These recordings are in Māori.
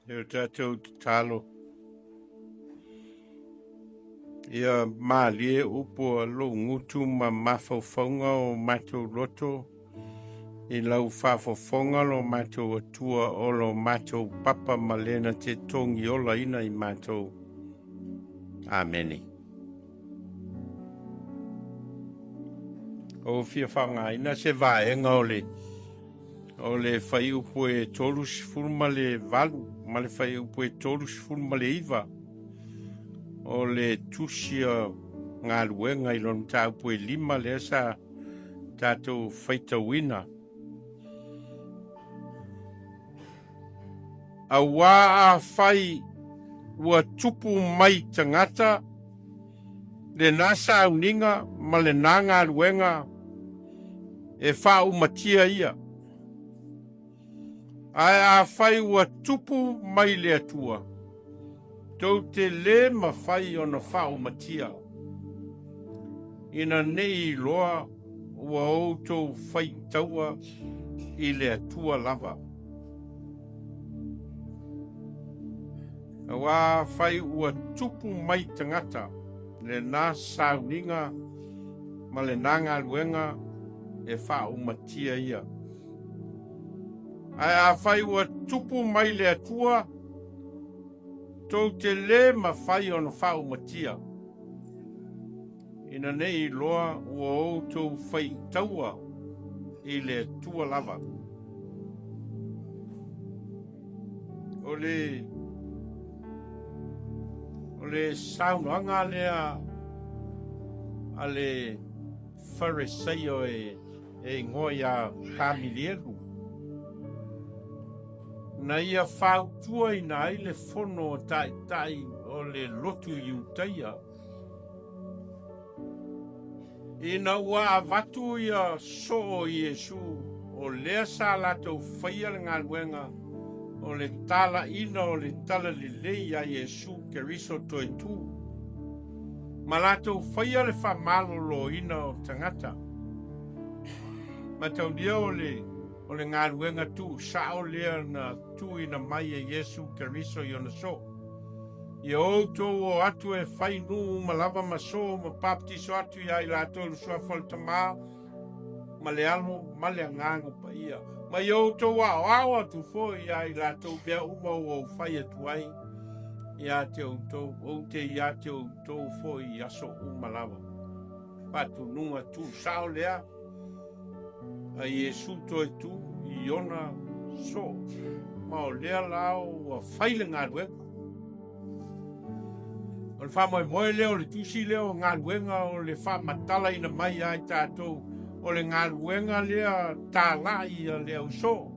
E tātou te talo. Ia mālie upo alo ngutu ma mafaufaunga o Manatu Lotu. I lau whawhawhonga lo Manatu Atua o lo Manatu papa ma lena te tongi ola ina I Manatu. Ameni. O fia whanga ina se vaenga ole. O le whai upo e tolu sifurma le valu. Ma le whai upo e tolu sifurma le iwa. O le tusia ngā luenga I lon tāupu e lima le esa tātou whaita wina. A wā a whai ua tupu mai tagata lena Sauniga ma lena Galuega e faaumatia ia. Ai a whai ua tupu mai le Atua. Tau te le mafai ona faaumatia. Ina nei iloa ua outou whai taua I le Atua lava. A wā whai ua tupu mai tagata lena Sauniga ma lena Galuega e faaumatia ia. Ai a whai ua tupu mai le Atua tau te le mafai ona faaumatia. Ina nei iloa ua outou whai taua I le Atua lava. O le saunoanga lea a le Farisaio e ngoi a kamilieru. Na ia whautua ina ai le fono o tai o le lotu iutaia. Ina ua avatu ia so o Iesu o lea sa latou whaia le Galuega o le tala ina o le tala lelei a Iesu keriso toe tu. Ma latou whaia le whamalolo ina o tagata. Ma taudia o le Galuega tu sao lea na tu ina mai e Iesu keriso I ona so. Ia outou o atu e whainu malava maso ma baptiso atu ia I latou le sua faltama ma le alo ma le angango pa ia. Ma ia outou ao atu fo ia I latou bea uma o whai atu ai. Ia te outou, o te ia te outou fo I aso malava. Patu nunga tu sao lea. A Iesu toe tu I ona so. Ma o lea lao a whaile Galuega. O le whamoe leo le tusi leo Galuega o le whamatala ina mai ai tātou. O le Galuega lea tālai a lea uso.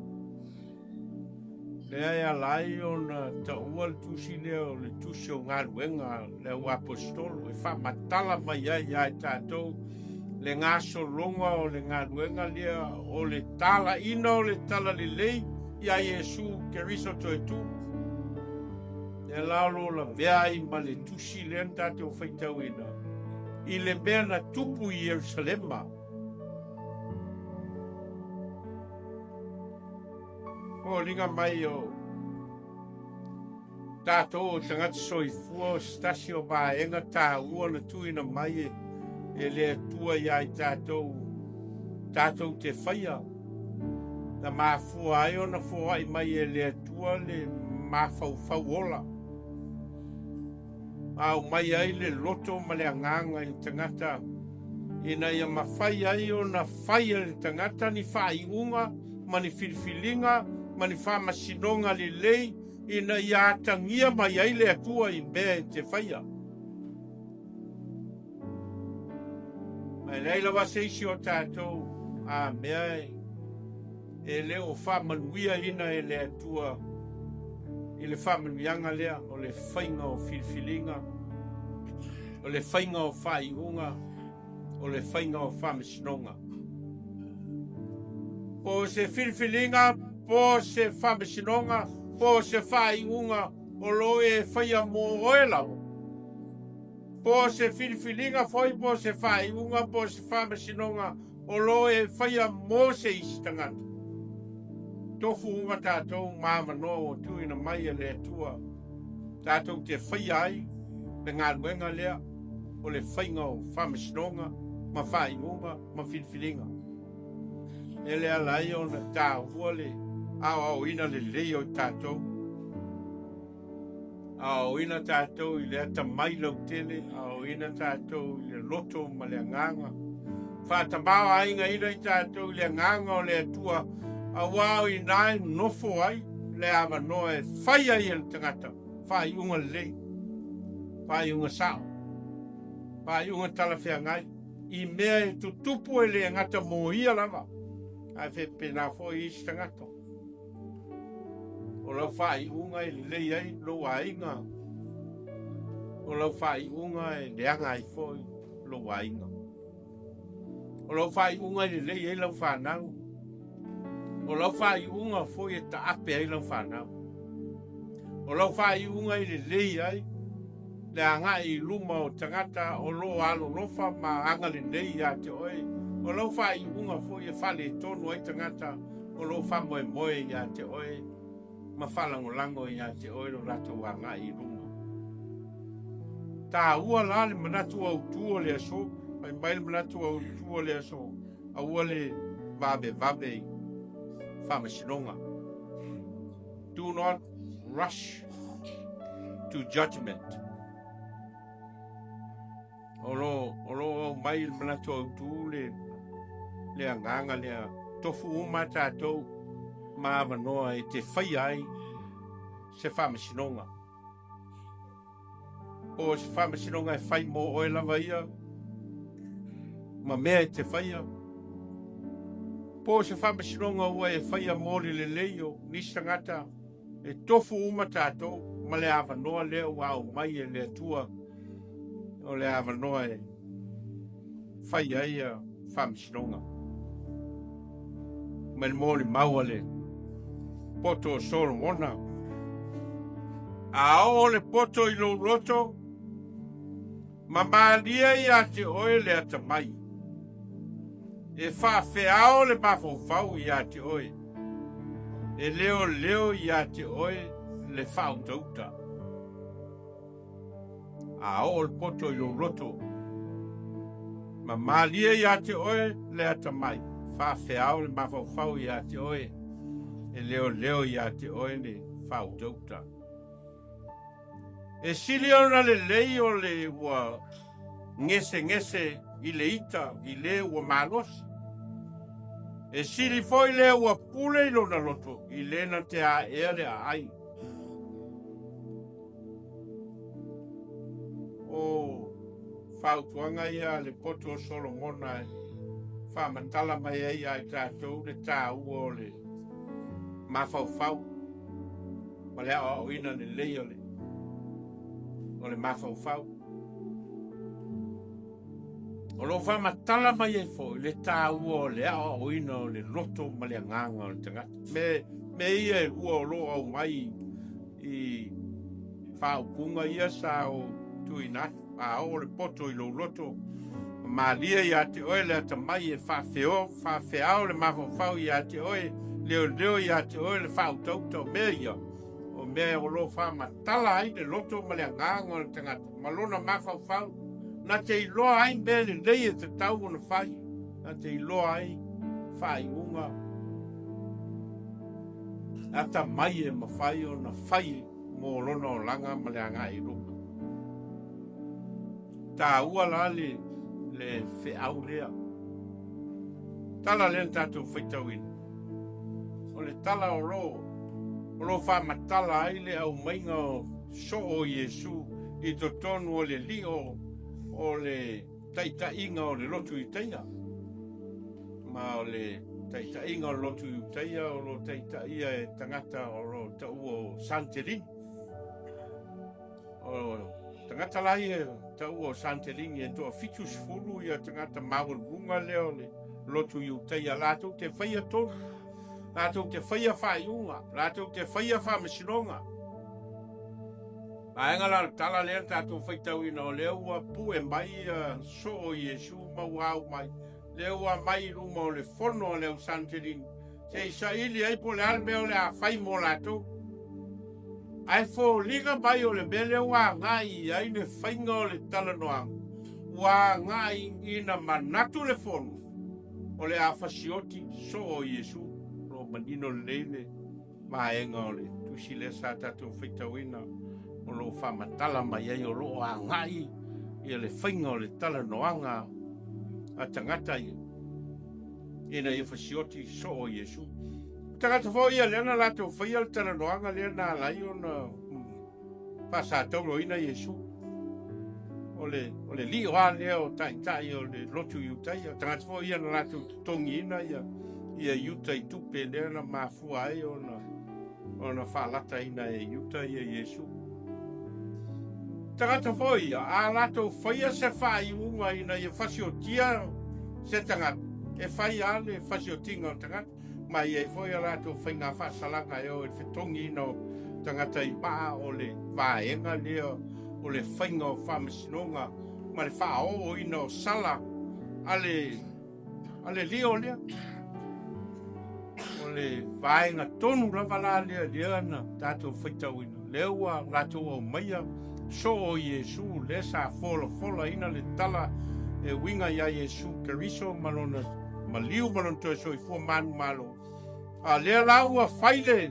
Lea ea lai o na taua le tusi leo le tusi o Galuega leo apostolo. E whamatala mai ai tātou. Le ngaso longa o le Galuega lea o le tala ina o le tala lelei ia Iesu keriso toe tu. E lalo la veai ma le tusi le tātou whaitau ina. I le mea na tupu I Jerusalema. O linga mai o tātou o tangata soifua o stasi o vaenga tāua na tuina mai e le Atua iai tātou te whaia. Na mafua ai o na fuai mai e le Atua le mafaufau ola. Au mai ai le loto ma le anganga I tagata. Ina ia mafai ai o na whaia le tagata ni whaiunga, ma ni filifilinga, ma ni whamasinonga le lei, ina ia atangia mai ai le Atua I mea te whaia. Mai leila wa seisi o tātou a mea e leo whamanuia ina e le Atua. I le whamanuianga lea o le whainga o filifilinga, o le whainga o whaiunga, o le whainga o whamasinonga. Po se filifilinga, po se whamasinonga, po se whaiunga, o lo e whaia mo oelau. Po se filifilinga foi, po se whaiunga, po se whamasinonga, o lo e whaia mo se istangata. tofu uma tātou mamano o tuina mai le Atua. Tātou te whai ai, le ngā ruenga lea, o le whainga o whamasinonga, mafai unga, mawhilwhilinga. E lea lai o na tāua le, au ina le leo tātou. Au ina tātou I le ata mai lau tele, au ina tātou I le loto ma le nganga. Whātamau ainga ina I tātou I le nganga o le Atua, a wau I nai nofo ai, le ama noe whai ai le tangata, whai unga le, whai unga sao, whai unga talawhea ngai, I mea I tu tupu e le ngata mohia lava, ai whe pena fo I isi tangata. O lau whai unga I le ai lo ainga, o lau whai unga e leanga I foi lo ainga. O lau whai unga I le ai lau whanau, o lau whai unga foi e ta ape ai lau whanau. O lau whai unga I le lei ai, le anga I luma o tangata o lo alo lofa ma anga le nei a te oe. O lau whai unga foi e whale tonu ai tangata o lo whamoe moe I a te oe. Ma whalango lango I a te oe lo rato anga I luma. Tā ua la le Manatu Autu o le aso, mai le Manatu Autu o le aso, a ua le vavevave whamasinonga. Do not rush to judgment. Olo mai le Manatu Autu le anganga le tofu uma tātou ma manoa te whai ai se whamasinonga. O se whamasinonga e whai mo oe lava ia, ma mea te whaia. Po se whamasinonga ua e whaia mōri le leio, nisangata, e tofu uma tātou, ma le awanoa leo au mai e le Atua, o le awanoa e whaia ia whamasinonga. Ma le mōri maua le poto o Solomona. A o le poto I lo roto, ma maalia ia te oe le ata mai. E whawheao le mafau ia te oe. E leo ia te oe le faaumatia. A o le poto I lo roto, ma maalia ia te oe le ata mai. Whawheao le mafau ia te oe. E leo ia te oe le faaumatia. E sili ona le lei o le ua ngese I le ita, I le ua malos. E sili foi le ua pule I lona loto, I lena te a ere a ai. O whautuanga ia le poto o Solomona e whamatala mai ai ai tātou le taua o le mafau. Ma le o ina le lei o le mafau. O lo whamatala mai e fo, le taua o le o ina o le loto ma le nganga o le tangata. Me ia e ua o lo au mai I whaupunga ia sa o tuina, a o le poto I lo loto. Ma lia ia te oe le ata mai e whawheao le mafau ia te oe, leo ia te oe le faaumatia mea ia. O mea o lo whamatala ai le loto ma le nganga o le tangata. Malona mafau. Na te iloa ai mea le lei e te tau o na whai. Na te iloa ai whai unga. Ata mai e mafai o na whai mo lona o langa ma le anga I runga. Tā ua la le whiau lea. Tala lena tātou whaitauina. O le tala o lo whamatala ai le au mainga o so o Iesu I to tonu o le lio o le taitainga o le lotu I teia. Ma o le taitainga o le lotu I teia o lo taitaia e tangata o lo tau o Santerin. O tangata lai e tau o Santerin e toa fitus fulu I a tangata maurunga leo le lotu I teia. Lātou te whaia tonu. Lātou te whaia whaiunga. Lātou te whaia whamasinonga. Ainga la tala lea tātou whaitauina o leo ua pu e mai so o Iesu mau au mai. Leo ua mai ruma o le fono o leo Santerin. Se isa ili ai po le al meo le afai mo lato. Ai fo liga mai o le mele wa ngai ai ne whainga o le tala noang. Wa ngai ina manatu le fonu. O le afasioti so o Yesu. Lo manino leile. Maenga o le tusi le sa tatu whitawina. O lo whamatala mai ai o lo a ngai. Ia le whainga o le tala noanga. A tangata i. Ina i afasioti so o Yesu. Tagata fo ia lena lato whaia le tala noanga lena lai o na pasatau ina Yesu. O le li oa leo tai o le lotu iutai. Tagata fo ia na lato tongi ina ia iutai tupe lena mafua ai o na whalata ina e iutai e Yesu. Tagata fo ia a lato whaia se whai unga ina ia fasiotia se tangata. E whai ale fasiotinga o tagata. Mai e foi ala to whainga whasalanga e o e whetongi no tangata i paa o le vaenga leo o le whainga o whamasinonga ma le whao o ino sala ale leo lea o le vaenga tonu ravala lea na tato whaitau ina leua lato o maia so o Yesu le sa fola ina le tala e winga ya Yesu keriso malona maliu malon to so i fu manu malo a le laua faile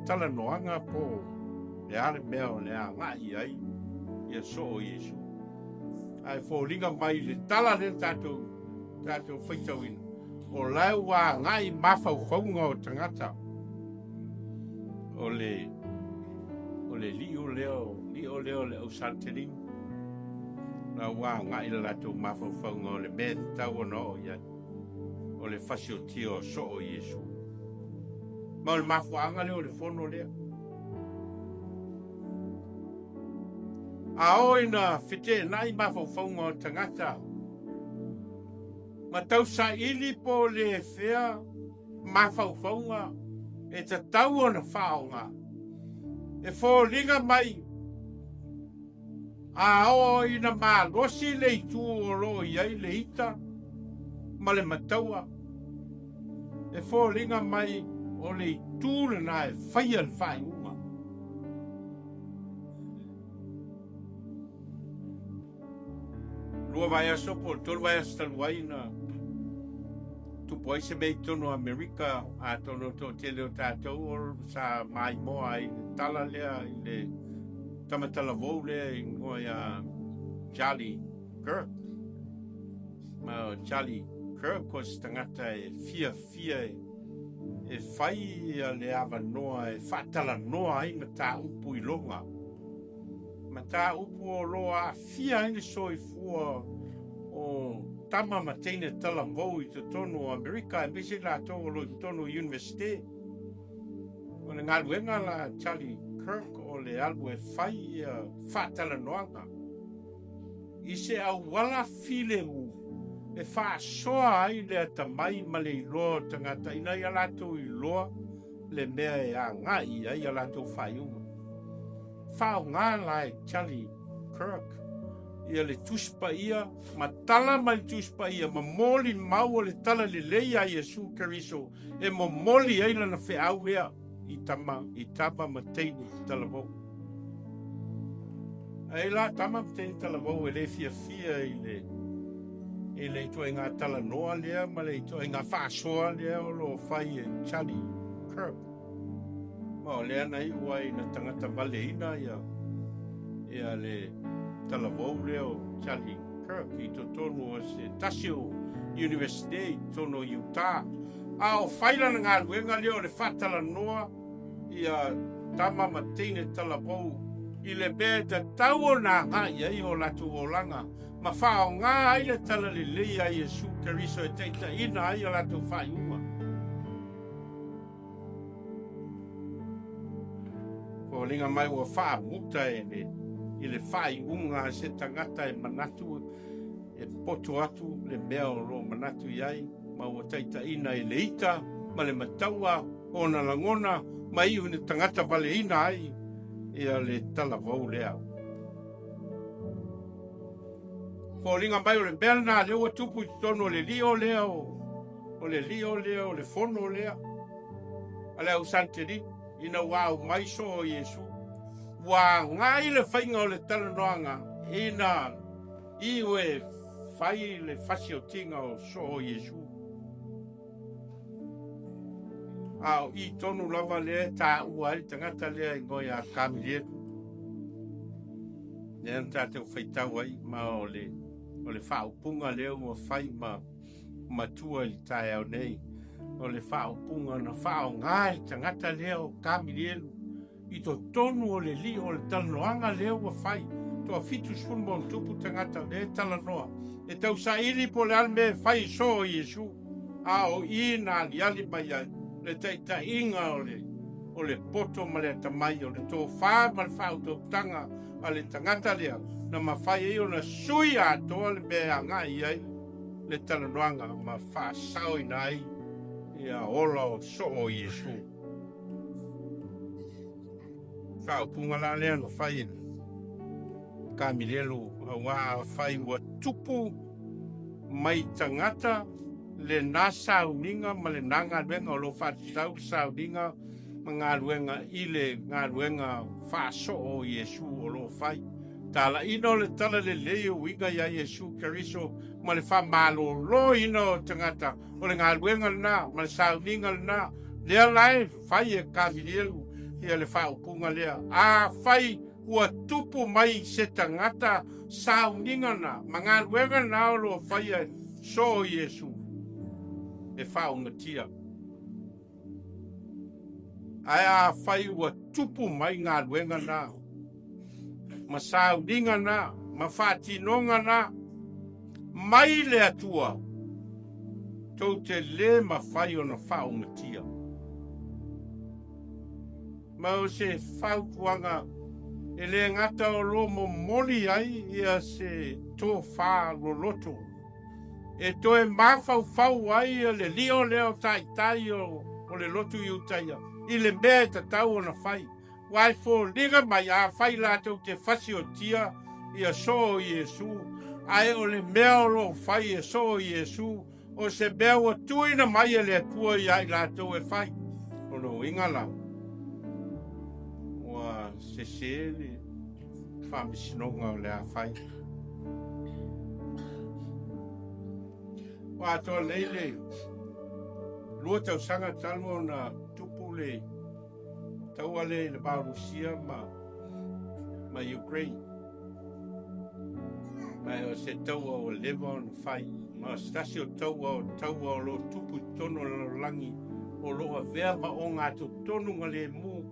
tala noanga po le ale meo le a ngai ai ia so o Yesu ai fo linga mai le tala le tato whaitawina o laua ngai mafau whaunga o tangata o le lio leo le au santeling na wa ngai le lato mafau whaunga o le me tau no ia o le fasiotia o so o Yesu. Ma o le mafuanga leo le fono lea. A oina white nai mafaufaunga o tangata. Ma tau sa ili po le whea mafaufaunga e ta tau o na whaonga. E fo linga mai. A oina ma losi le itu o lo iai le ita. Ma le mataua. E fo linga mai o le tūle na e whaia le whai uma. Lua vai aso po, tolu vai aso taluai na tupu ai se mei tono Amerika a tono to tele o tātou o sa mai moa i tala lea i le tamatala vou lea i ngoi a Charlie Kirk. Ma Charlie Kirk ko se tangata e fia e whai a le awa noa e whatala noa ai na tā upu i longa. Ma tā upu o loa a fia ine soi fua o tama ma teine tala mou i te tono Amerika e mese la tō o lo tono universite. O le Galuega la Charlie Kirk o le albu e whai a whatala noanga. I se au wala file u e whaasoa ai lea tamai ma le iloa tangata ina ia lato iloa le mea e a ngai ai a lato whaiunga. Whao ngā lai Charlie Kirk ia le tuspa ia ma tala ma le tuspa ia ma moli mau le tala le leia Yesu Keriso e mo moli ai lana wheau ea i tama ma teini talavou. Ai la tama ma teini talavou e le fia e le ito e ngā tala noa lea, ma le ito e ngā whaasoa lea o lo whai e Charlie Kirk. Ma o lea nei ua i na tangata vale ina ia le tala vau lea o Charlie Kirk i to tono o se Tasio University i tono Utah. A o whaila na ngā luenga lea o le whatala noa ia tama ma teine tala vau i le bea ta tau o nā ngai ai o latu o langa. Ma whao ngā ai le tala le leia Yesu Keriso e teita ina ai a lato whai uma. Ko linga mai ua wha muta i le whai unga se tangata e Manatu e poto atu le mea o lo Manatu iai ma ua teita ina i le ita ma le mataua o na langona ma iu ni tangata vale ina ai ia le tala vau lea. Ko linga mai o le bel na leo tupu i tono le lio leo o o le lio lea o le fono lea. Ale au santeri, ina wau maiso o Yesu. Wa ngai le whainga o le talanoanga, ina iwe whai le whasi o tinga o so o Yesu. Au I tonu lava lea ta ua i tangata lea ngoi a kamilietu. Nea tātou whaitau ai, ma o le whaupunga leo o whai ma Matua I tae au nei. O le whaupunga na whao ngai tangata leo kamilietu. I to tonu o le li o le talanoanga leo o whai. Toa fitu sulmo tupu tangata le talanoa. E tau sa ili po le alme whai so o Yesu. A o I na li ali mai ai. Le taita inga o le poto ma le tamai o le tō wha ma le whao tō tanga a le tangata lea. Na mafai e o na sui a toa le mea ngai ai. Le talanoanga ma wha sao I nai. Ia ola o so o Yesu. Whao punga la lea no whai. Kamilelo a wā whai wa tupu mai tangata le nā Sauniga ma le nā Galuega o lo whātitau Sauniga ma Galuega I le Galuega whāso o Yesu o lo whai. Tala ino le tala le leo winga ya Yesu Keriso ma le whamalo lo ino o tangata o le Galuega na ma le Sauniga na lea lai whai e kamilelo ia le whaupunga lea. A whai ua tupu mai se tangata Sauniga na ma Galuega na o lo whai e so o Yesu. E faaumatia. Ai a whai ua tupu mai Galuega na. Ma Sauniga na, ma whātinonga na, mai le Atua. Tau te le mafai o na faaumatia. Ma o se whautuanga, e le ngata o lo mo moli ai, ia se tō whā lo loto. E toe mafau ai le lio leo tai o le lotu I utaia. I le mea ta tau o na whai. Wai fo liga mai a whai lātou te whasi o tia I a so o Yesu. Ai o le mea o lo whai e so o Yesu. O se mea o tuina mai e le atua I ai lātou e whai. O no ingala. Wa se le whamisinonga o le a whai. Wa to leile lua tau sanga talo na tupu le taua le Rusia ma Ukraine ma o se taua o leva on fai ma stasi o taua o lo tupu tono lo langi o lo avea ma o ngā tonu nga le mu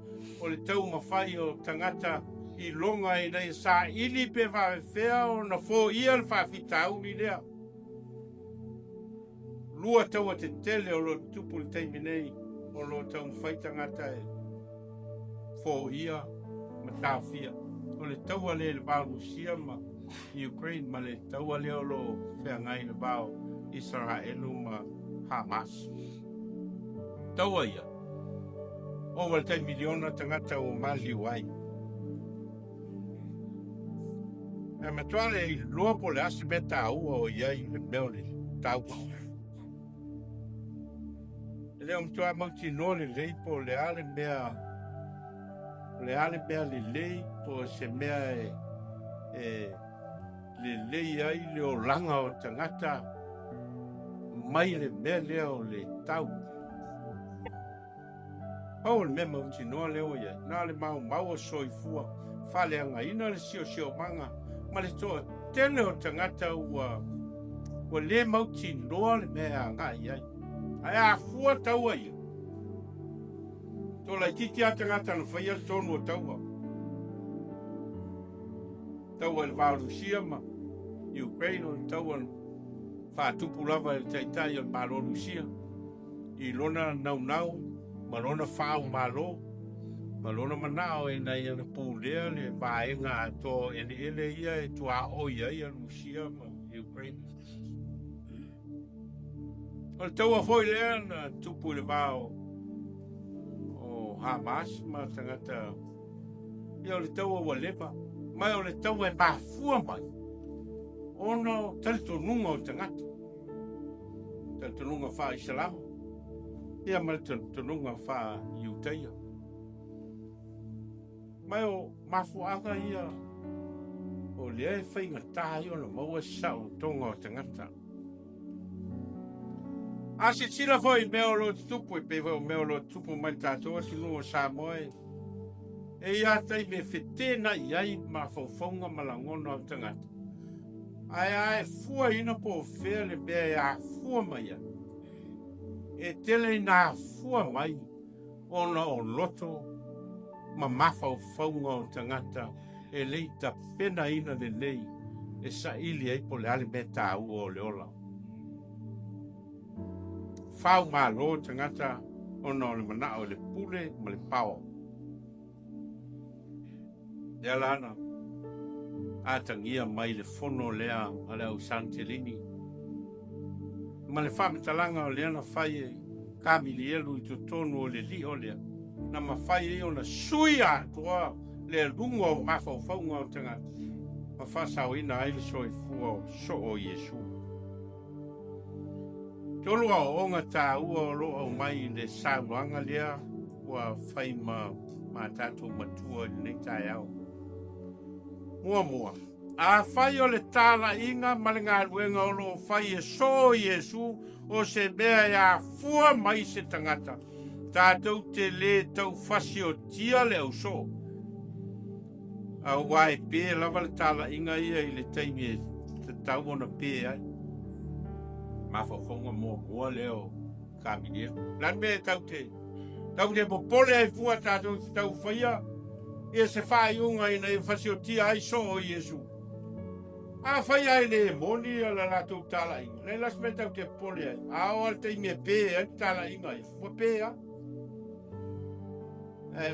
o le tau mafai o tangata I longa I nei sa ili pe vavevea o na fo ia le whawhitau ni lea. Lua taua te tele o lo tupu le teimi nei, o lo tau mwhai tangata e fo ia ma tāwhia. O le taua le Rusia ma Ukraine, ma le taua le o lo whengai le bao Israelu ma Hamas. Taua ia. O wale tai miliona tangata o maliu ai. E matua le lua po le asi me tāua o iai le meo le taua. Le matua mauti no le lei po le ale mea le lei po se mea le lei ai le o langa o tangata mai le mea lea o le tau. Pau le mea mauti no le o ia, na le mau o soifua, fale anga ina le sio manga, ma le toa tele o tangata ua le mauti no le mea anga iai. Ai a fua taua ia. Tō lai titi a tangata na whaia tonu o taua. Taua le Rusia ma Ukraine o taua whātupu lava le taitai o Rusia. I lona nau, ma lona whāu malo, ma lona manao e nei ana pūlea le vaenga tō ele ia e tua oia ia Rusia ma Ukraine. O le taua foi lea na tupu le vao o Hamas ma tangata. Ia o le taua ua lewa. Mai o le taua e mafua mai. Ono talitonunga o tangata. tununga fa Islam. Ia mal tununga fa Yuteia. Mai o mafuanga ia o le whainga tahi o na maua sau tonga o tangata. A se tira foi meo lo tupu e pewa o meo lo tupu mai tātua si lua sa moe. E ia tai me whetena iai ma whauwhaunga malangona o tangata. Ai fua ina po whea le bea a fua mai a. E tele na fua mai ona o loto ma mafau whaunga o tangata e leita pena ina le lei e sa ili ei po le ale me tāu o le ola. Faaumatia tangata ona o le mana o le pule ma le pao. Ia lana atangia mai le fono lea a le au Santelini. Ma le whamitalanga o leana whai e kamili elu i tonu o le li o lea. Na mafai e ona sui Atua le lunga o mafaufaunga o tangata. Ma whasau ina aile so e fua o so o Yesu. Tolua o onga tā ua o loa o mai le sauanga lea ua whai ma tātou Matua nei tai au. Mua. A whai o le tāla inga ma le Galuega o lo whai e so Yesu o se mea e a fua mai se tangata. Tātou te le tau whasi o tia le au so. A wai pē lava le tāla inga ia i le taimi e te tau ona pē ai. Mawhawhonga mua leo kāminia. Lan me tau te popole ai fua tātou te tau whaia. E se whai unga ina e whasi o tia ai so o Yesu. A whai ai le moni a la lātou tāla inga. Nei las me tau te pole ai. A o al taimi e pē ai tāla inga ai. Fua pē ai.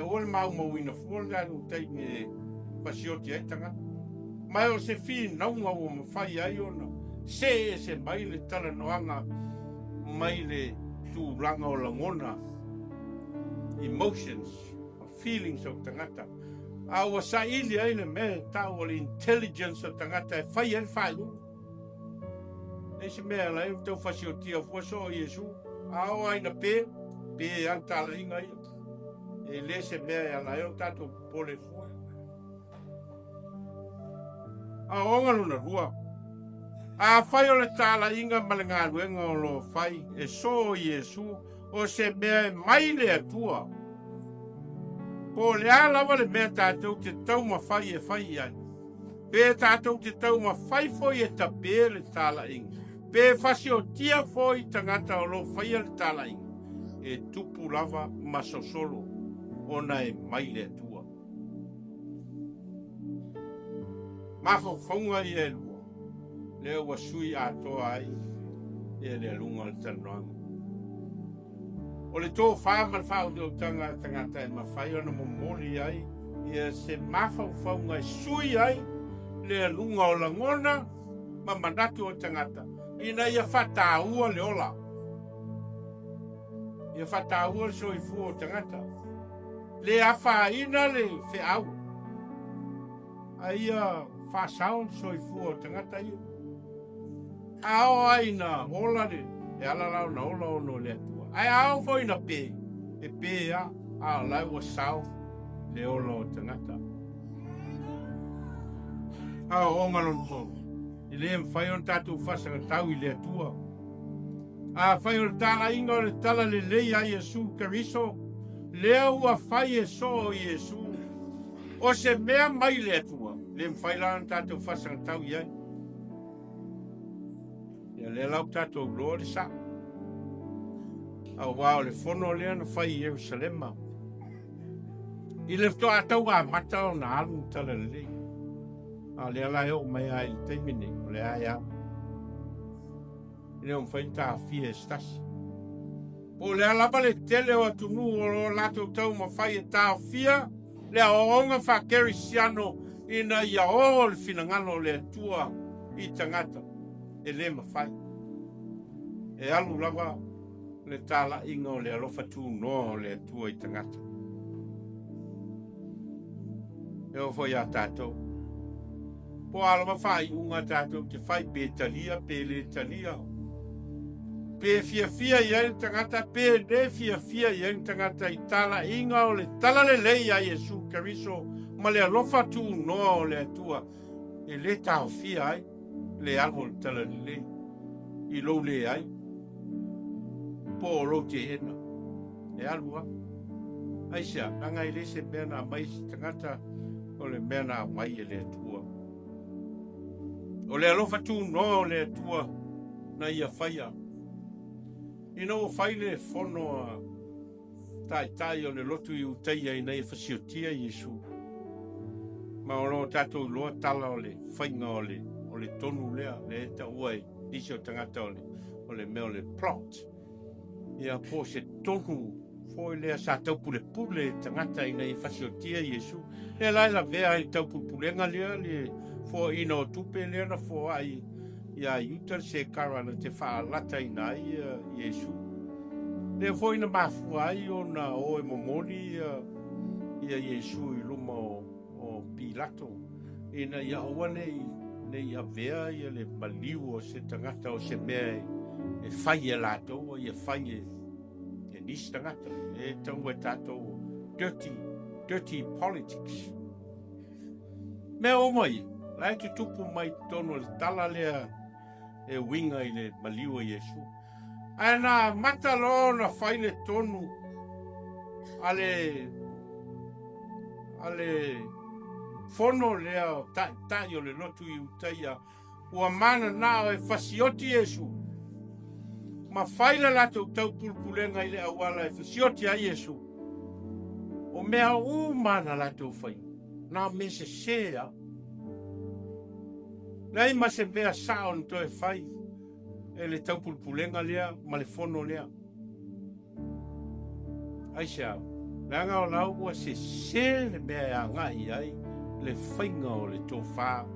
O le mau ina fua le anu taimi e whasi o tia ai tanga. Mai o se whi naunga o mawhai ai ona. Se mai le tala noanga, mai le tūlanga o langona, emotions, feelings o tangata. A ua sa ili ai le mea tau o le intelligence o tangata e whai ai whaiu. E se mea lai o tau whasi o tia fua so o Yesu. A o aina pē an tala inga ia. E le se mea lai o tato pole fua. A onga luna rua. A whai o le tāla inga ma le Galuega o lo whai e so o Yesu o se mea mai le Atua. Po le alawa le mea tātou te tau mafai e whai ai. Pē tātou te tau mafai foi e tapē le tāla inga. Pē whasi o tia foi tangata o lo whai le tāla inga. E tupu lava masosolo ona e mai le Atua. Mawhawhaunga i elu. Leo wa sui Atua ai e le lunga le tanoanga. O le tō whāman whāu o tangata e mawhai ona momoli ai e se mawhawhaunga e sui ai le lunga o langona ma manatu o tangata. Ina ia whataua le ola. Ia whataua le soifu o tangata. Le awhaina le whiau. Aia whasau soifu o tangata ia. Ao aina ola le e ala lau na ola ono le Atua. Ai ao foi na pē. E pē a lau o sau le ola o tangata. Ao onga lon tō. I le mwhai on tātou whasanga tau i le Atua. A whai on tāla inga o le tala le lei a Yesu kariso. Lea ua whai e so o Yesu. O se mea mai le Atua. Le mwhai la on tātou whasanga tau i ai. Le lau tātou loa le sa. Au wao le fono lea na whai i Jerusalema. I le fto atau a mata o na alu tala le lei. A le ala eo mai ai le teimine, o le ai au. I le mwhai ta a fia stasi. O le alaba le tele o atunu o lo lato tau ma whai e ta a fia. Le a onga wha kerisiano ina ia o le finangano le Atua i tangata. E le mafai. E alu lava le tala inga o le alofa tū noa o le Atua i tangata. E o foi a tātou. Po alama whai unga tātou te whai pē talia, pē le talia. Pe fia ia tagata pe de fia ia tagata I tala inga o le tala le ia Iesu Keriso ma le alofa tu no o le atua e le tau fia ai le alo le tala le I lo le ai po lo te ena e alua ai sia nanga I le se mena mai tagata o le mena mai le atua o le alofa tu no le atua na ia faia o faile fono tai o le lotu I uteia I nei fasiotia Iesu. Ma o lo tatou loa tala o le whainga o le tonu lea, le taua nisi o tangata o le mea o le plot. Ia po se tonu foi lea sa taupule pule tangata I nei fasiotia Iesu. Le laila vea I taupulenga lea le fo ina o tupe lea na fo ai ia yuta se karana te whaalata I nai Iesu. Le foi na mafua ai o na o momoli ia Iesu I luma o Pilato. Ina ia oa nei a vea ia le maliu o se tangata o se mea e whai e lato o ia whai e nis tangata. E tau e tato dirty politics. Mea o mai, lai tu tupu mai tono le tala lea e winga I le maliu o Iesu. Ana matalo na whaile tonu ale fono lea tai o le lotu I uteia ua mana na e fasioti Iesu ma whaile lato tau pulpulenga I le awala e fasioti a Iesu o mea mana lato whai na me se sea nei ma se mea saon to e whai e le tau pulpulenga lea, ma le fono lea. Ai sea, nanga o lau ua se le mea a ngai ai, le whainga o le tō whā,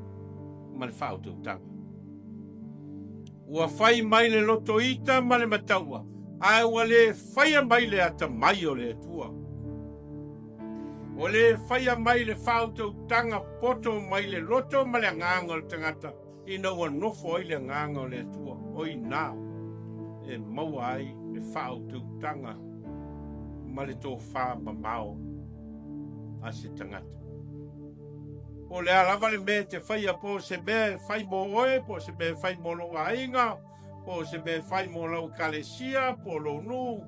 ma le whāutau tanga. Ua whai mai le loto ita ma le mataua, ai ua le whaia mai le ata mai o le atua. O le whaia mai le whāutau tanga poto mai le loto ma le nganga o le tangata, ina ua nofo ai le nganga o le atua. Oi nā, e maua ai le whaautu tanga ma le tō whā mamao a se tangata. O le alawa le me te whaia po se me whai mo oe, po se me whai mo lo ainga, po se me whai mo lau kalesia, po lo nu,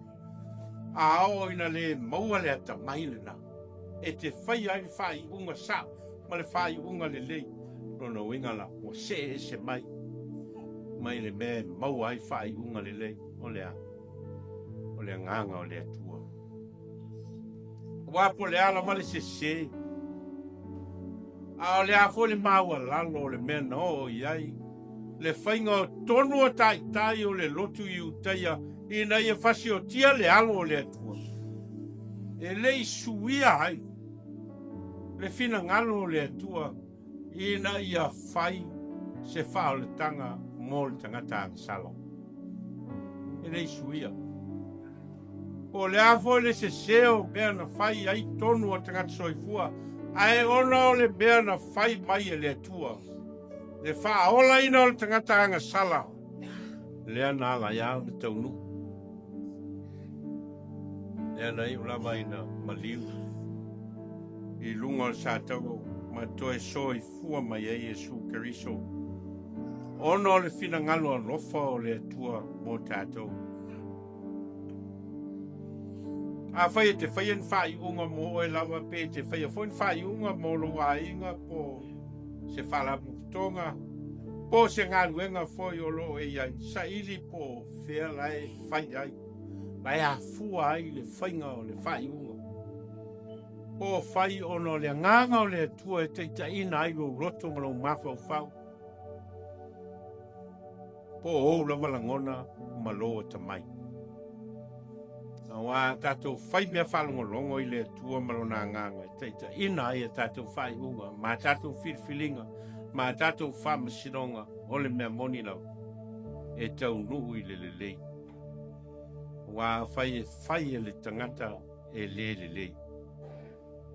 a o ina le maua le ata mailena. E te whai ai whai unga sa, ma le whai unga le lei, no winga la, o se mai. Mai le me mau ai whai unga le lei o le nganga o le atua. Wapo le ala wale se. A o le afo le maua lalo o le mena o iai. Le whainga o tonu o tai o le lotu I uteia ina ia fasiotia le alo o le atua. E lei suia ai. Le fina ngalo o le atua ina ia whai se whao le tanga mo le tangata ang salo. E rei suia. O le afo le se seo bea na whai ai tonu o tangata soifua. Ai ona o le bea na whai mai e le atua. Le wha ola ina o le tangata anga sala. Lea na ala iau le taunu. Lea na I ulama ina maliu. I lunga o sa tau ma toe soifua mai e Iesu Keriso. Ono le fina ngalo a lofa o le atua mo tātou. A whai te whai en whai unga mo e lawa pe te whai a whai unga mo lo inga po se whala mutonga. Po se Galuega foi o lo e iai. Sa ili po whea lai whai ai. Lai a fua ai le whainga o le whai unga. Po whai ono le nganga o le atua e te ina ai o roto ngalo mafau whau. Po o la walangona malo tamai. Wa tatou whai mea whalongolongo I le atua malona nganga. Teita ina ai tatou whai unga. Ma tatou whirwhilinga. Ma tatou whamasironga. O le mea moni lau. E tau nuhu I le lei. Wa whai e le tangata e le lei.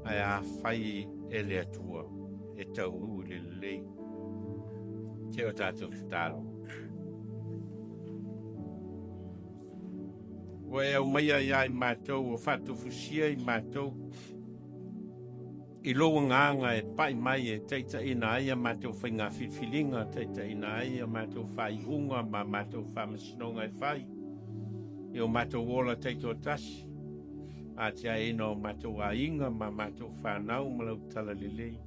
Ai a whai e le atua. E tau nuhu I le lei. Te o tatou whtalo. Ua au mai ai mātou o whatufusia I mātou. I loa nganga e pai mai e teita ina ai a mātou whainga whiwhilinga, teita ina ai a mātou whaiunga, ma mātou whamasinonga e whai. I o mātou wola teito tasi. A tia ina o mātou a inga, ma mātou whanau malau tala lilei.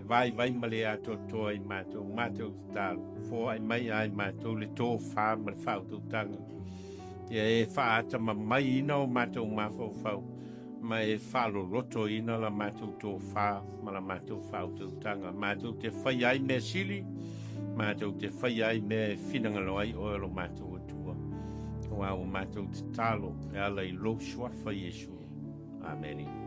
Vai male ato toa I mātou talo. Fo ai mai ai mātou le tō wha ma le whautou tanga. Ia e whaata ma mai ina o mātou mawhau. Ma e whalo roto ina la mātou tō wha, ma la mātou whautou tanga. Mātou te whai ai me sili, mātou te whai ai me whinangaloai o elo mātou atua. O au mātou te talo, e ala I lo swafa Yesu. Amen.